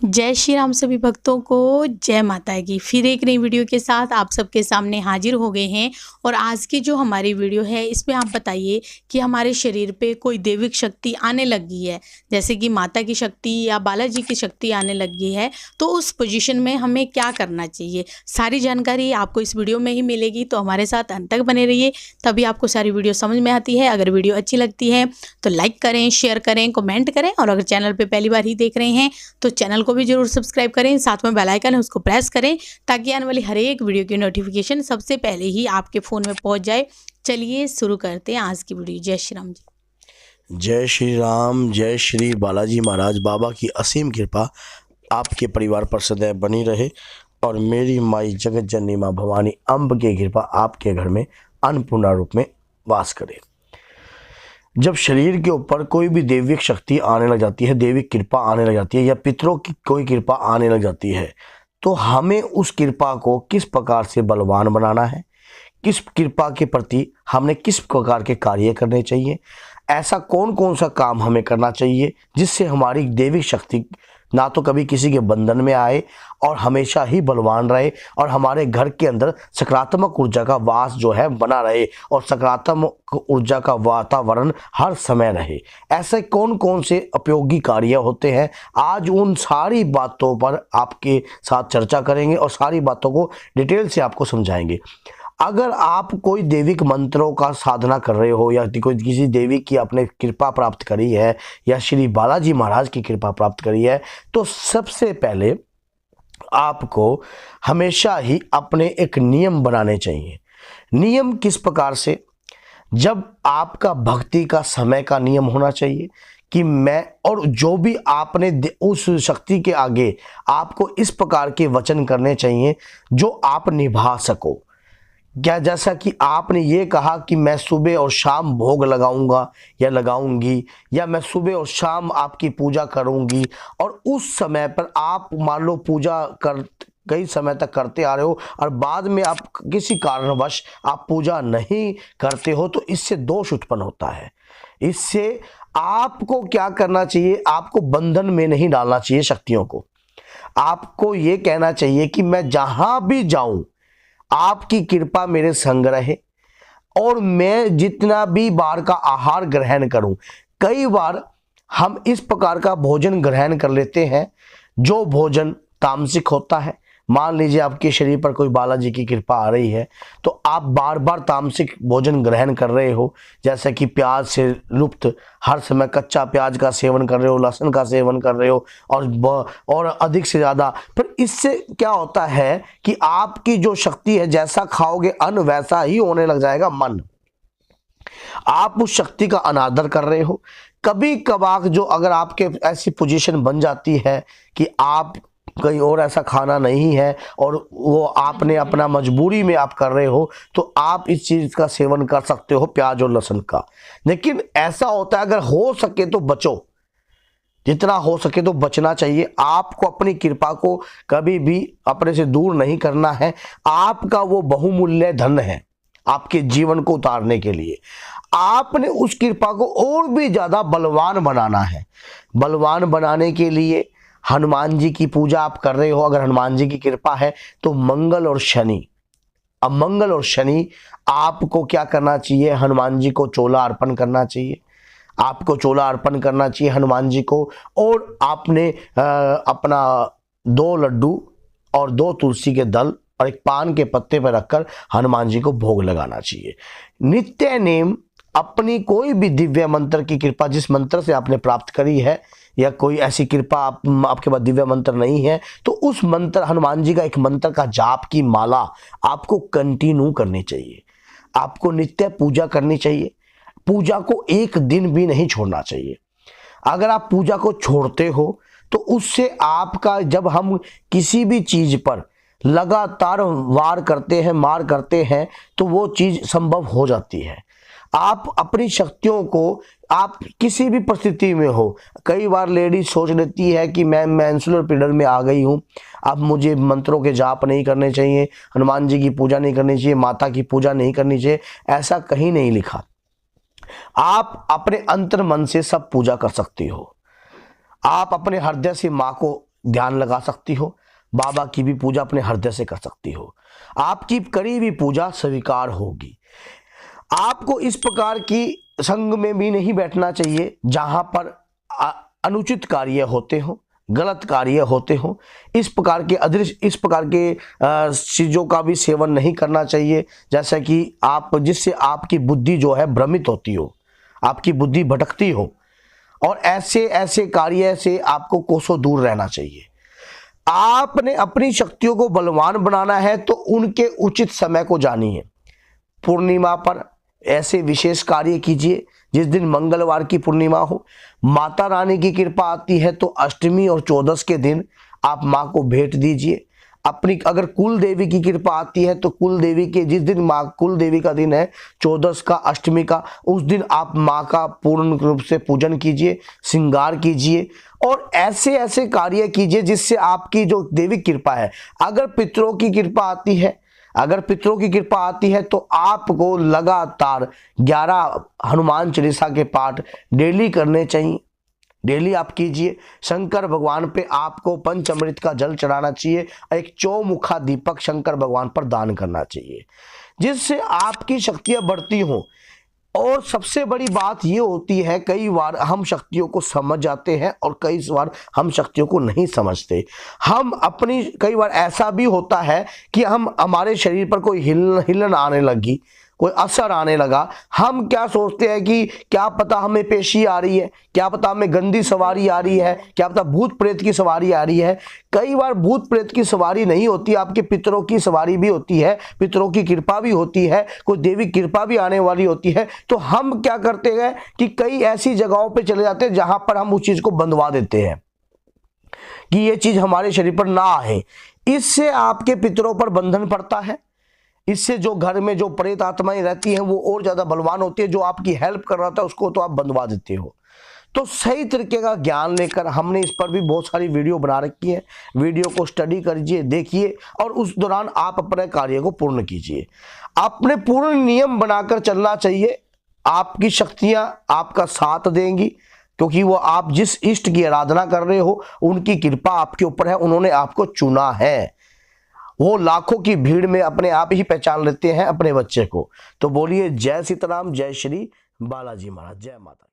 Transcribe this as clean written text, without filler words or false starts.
जय श्री राम सभी भक्तों को जय माता की। फिर एक नई वीडियो के साथ आप सबके सामने हाजिर हो गए हैं। और आज की जो हमारी वीडियो है इसमें आप बताइए कि हमारे शरीर पे कोई दैविक शक्ति आने लगी है, जैसे कि माता की शक्ति या बालाजी की शक्ति आने लगी है, तो उस पोजीशन में हमें क्या करना चाहिए, सारी जानकारी आपको इस वीडियो में ही मिलेगी। तो हमारे साथ अंत तक बने रहिए, तभी आपको सारी वीडियो समझ में आती है। अगर वीडियो अच्छी लगती है तो लाइक करें, शेयर करें, कमेंट करें, और अगर चैनल पर पहली बार ही देख रहे हैं तो चैनल को भी जरूर सब्सक्राइब करें, साथ में बेल आइकन है उसको प्रेस करें ताकि आने वाली हर एक वीडियो की नोटिफिकेशन सबसे पहले ही आपके फ़ोन में पहुंच जाए। चलिए शुरू करते हैं आज की वीडियो। जय श्री राम जी। जय श्री राम, जय श्री बालाजी महाराज बाबा की असीम कृपा आपके परिवार पर सदैव बनी रहे और मेरी माई जगत जननी माँ भवानी अम्ब की कृपा आपके घर में अन्नपूर्णा रूप में वास करे। जब शरीर के ऊपर कोई भी दैविक शक्ति आने लग जाती है, दैविक कृपा आने लग जाती है या पितरों की कोई कृपा आने लग जाती है, तो हमें उस कृपा को किस प्रकार से बलवान बनाना है, किस कृपा के प्रति हमने किस प्रकार के कार्य करने चाहिए, ऐसा कौन कौन सा काम हमें करना चाहिए जिससे हमारी दैविक शक्ति ना तो कभी किसी के बंधन में आए और हमेशा ही बलवान रहे और हमारे घर के अंदर सकारात्मक ऊर्जा का वास जो है बना रहे और सकारात्मक ऊर्जा का वातावरण हर समय रहे। ऐसे कौन कौन से उपयोगी कार्य होते हैं, आज उन सारी बातों पर आपके साथ चर्चा करेंगे और सारी बातों को डिटेल से आपको समझाएंगे। अगर आप कोई दैविक मंत्रों का साधना कर रहे हो या कोई किसी देवी की आपने कृपा प्राप्त करी है या श्री बालाजी महाराज की कृपा प्राप्त करी है, तो सबसे पहले आपको हमेशा ही अपने एक नियम बनाने चाहिए। नियम किस प्रकार से? जब आपका भक्ति का समय का नियम होना चाहिए कि मैं और जो भी आपने उस शक्ति के आगे आपको इस प्रकार के वचन करने चाहिए जो आप निभा सको। क्या जैसा कि आपने ये कहा कि मैं सुबह और शाम भोग लगाऊंगा या लगाऊंगी, या मैं सुबह और शाम आपकी पूजा करूंगी, और उस समय पर आप मान लो पूजा कर कई समय तक करते आ रहे हो और बाद में आप किसी कारणवश आप पूजा नहीं करते हो, तो इससे दोष उत्पन्न होता है। इससे आपको क्या करना चाहिए, आपको बंधन में नहीं डालना चाहिए शक्तियों को। आपको ये कहना चाहिए कि मैं जहां भी जाऊं आपकी कृपा मेरे संग रहे और मैं जितना भी बार का आहार ग्रहण करूं। कई बार हम इस प्रकार का भोजन ग्रहण कर लेते हैं जो भोजन तामसिक होता है। मान लीजिए आपके शरीर पर कोई बालाजी की कृपा आ रही है तो आप बार बार तामसिक भोजन ग्रहण कर रहे हो, जैसे कि प्याज से लुप्त हर समय कच्चा प्याज का सेवन कर रहे हो, लहसुन का सेवन कर रहे हो और अधिक से ज़्यादा। पर इससे क्या होता है कि आपकी जो शक्ति है, जैसा खाओगे अन्न वैसा ही होने लग जाएगा मन। आप उस शक्ति का अनादर कर रहे हो। कभी कभार जो अगर आपके ऐसी पोजीशन बन जाती है कि आप कहीं और ऐसा खाना नहीं है और वो आपने अपना मजबूरी में आप कर रहे हो, तो आप इस चीज़ का सेवन कर सकते हो, प्याज और लहसुन का। लेकिन ऐसा होता है अगर हो सके तो बचो, जितना हो सके तो बचना चाहिए। आपको अपनी कृपा को कभी भी अपने से दूर नहीं करना है। आपका वो बहुमूल्य धन है आपके जीवन को उतारने के लिए। आपने उस कृपा को और भी ज़्यादा बलवान बनाना है। बलवान बनाने के लिए हनुमान जी की पूजा आप कर रहे हो, अगर हनुमान जी की कृपा है तो मंगल और शनि, अब मंगल और शनि आपको क्या करना चाहिए, हनुमान जी को चोला अर्पण करना चाहिए। आपको चोला अर्पण करना चाहिए हनुमान जी को, और आपने अपना 2 लड्डू और 2 तुलसी के दल और एक पान के पत्ते पर रखकर हनुमान जी को भोग लगाना चाहिए। नित्य नेम अपनी कोई भी दिव्य मंत्र की कृपा जिस मंत्र से आपने प्राप्त करी है, या कोई ऐसी कृपा आपके पास दिव्य मंत्र नहीं है, तो उस मंत्र हनुमान जी का एक मंत्र का जाप की माला आपको कंटिन्यू करनी चाहिए। आपको नित्य पूजा करनी चाहिए। पूजा को एक दिन भी नहीं छोड़ना चाहिए। अगर आप पूजा को छोड़ते हो तो उससे आपका, जब हम किसी भी चीज पर लगातार वार करते हैं, मार करते हैं, तो वो चीज संभव हो जाती है। आप अपनी शक्तियों को, आप किसी भी परिस्थिति में हो, कई बार लेडीज सोच लेती है कि मैं मेंस्ट्रुअल पीरियड में आ गई हूँ, अब मुझे मंत्रों के जाप नहीं करने चाहिए, हनुमान जी की पूजा नहीं करनी चाहिए, माता की पूजा नहीं करनी चाहिए। ऐसा कहीं नहीं लिखा। आप अपने अंतर मन से सब पूजा कर सकती हो। आप अपने हृदय से माँ को ध्यान लगा सकती हो, बाबा की भी पूजा अपने हृदय से कर सकती हो। आपकी करी हुई पूजा स्वीकार होगी। आपको इस प्रकार की संग में भी नहीं बैठना चाहिए जहां पर अनुचित कार्य होते हो, गलत कार्य होते हो। इस प्रकार के अदृश्य, इस प्रकार के चीज़ों का भी सेवन नहीं करना चाहिए, जैसा कि आप, जिससे आपकी बुद्धि जो है भ्रमित होती हो, आपकी बुद्धि भटकती हो, और ऐसे ऐसे कार्य से आपको कोसों दूर रहना चाहिए। आपने अपनी शक्तियों को बलवान बनाना है तो उनके उचित समय को जानिए। पूर्णिमा पर ऐसे विशेष कार्य कीजिए जिस दिन मंगलवार की पूर्णिमा हो। माता रानी की कृपा आती है तो अष्टमी और चौदस के दिन आप माँ को भेंट दीजिए। अपनी अगर कुल देवी की कृपा आती है तो कुल देवी के जिस दिन माँ कुल देवी का दिन है, चौदस का, अष्टमी का, उस दिन आप माँ का पूर्ण रूप से पूजन कीजिए, श्रृंगार कीजिए और ऐसे ऐसे कार्य कीजिए जिससे आपकी जो देवी कृपा है, अगर पितरों की कृपा आती है, अगर पितरों की कृपा आती है तो आपको लगातार 11 हनुमान चालीसा के पाठ डेली करने चाहिए। डेली आप कीजिए। शंकर भगवान पे आपको पंचामृत का जल चढ़ाना चाहिए। एक चौमुखा दीपक शंकर भगवान पर दान करना चाहिए, जिससे आपकी शक्तियां बढ़ती हों। और सबसे बड़ी बात ये होती है, कई बार हम शक्तियों को समझ जाते हैं और कई बार हम शक्तियों को नहीं समझते। हम अपनी, कई बार ऐसा भी होता है कि हमारे शरीर पर कोई हिलन आने लगी, कोई असर आने लगा, हम क्या सोचते हैं कि क्या पता हमें पेशी आ रही है, क्या पता हमें गंदी सवारी आ रही है, क्या पता भूत प्रेत की सवारी आ रही है। कई बार भूत प्रेत की सवारी नहीं होती, आपके पितरों की सवारी भी होती है, पितरों की कृपा भी होती है, कोई देवी कृपा भी आने वाली होती है। तो हम क्या करते हैं कि कई ऐसी जगहों पे चले जाते हैं जहां पर हम उस चीज को बंधवा देते हैं कि ये चीज हमारे शरीर पर ना आए। इससे आपके पितरों पर बंधन पड़ता है। इससे जो घर में जो प्रेत आत्माएं रहती हैं वो और ज्यादा बलवान होती है। जो आपकी हेल्प कर रहा था उसको तो आप बंधवा देते हो। तो सही तरीके का ज्ञान लेकर हमने इस पर भी बहुत सारी वीडियो बना रखी है। वीडियो को स्टडी कीजिए, देखिए और उस दौरान आप अपने कार्य को पूर्ण कीजिए। अपने पूर्ण नियम बनाकर चलना चाहिए। आपकी शक्तियां आपका साथ देंगी, क्योंकि वो आप जिस इष्ट की आराधना कर रहे हो उनकी कृपा आपके ऊपर है, उन्होंने आपको चुना है। वो लाखों की भीड़ में अपने आप ही पहचान लेते हैं अपने बच्चे को। तो बोलिए जय सीताराम, जय श्री बालाजी महाराज, जय माता।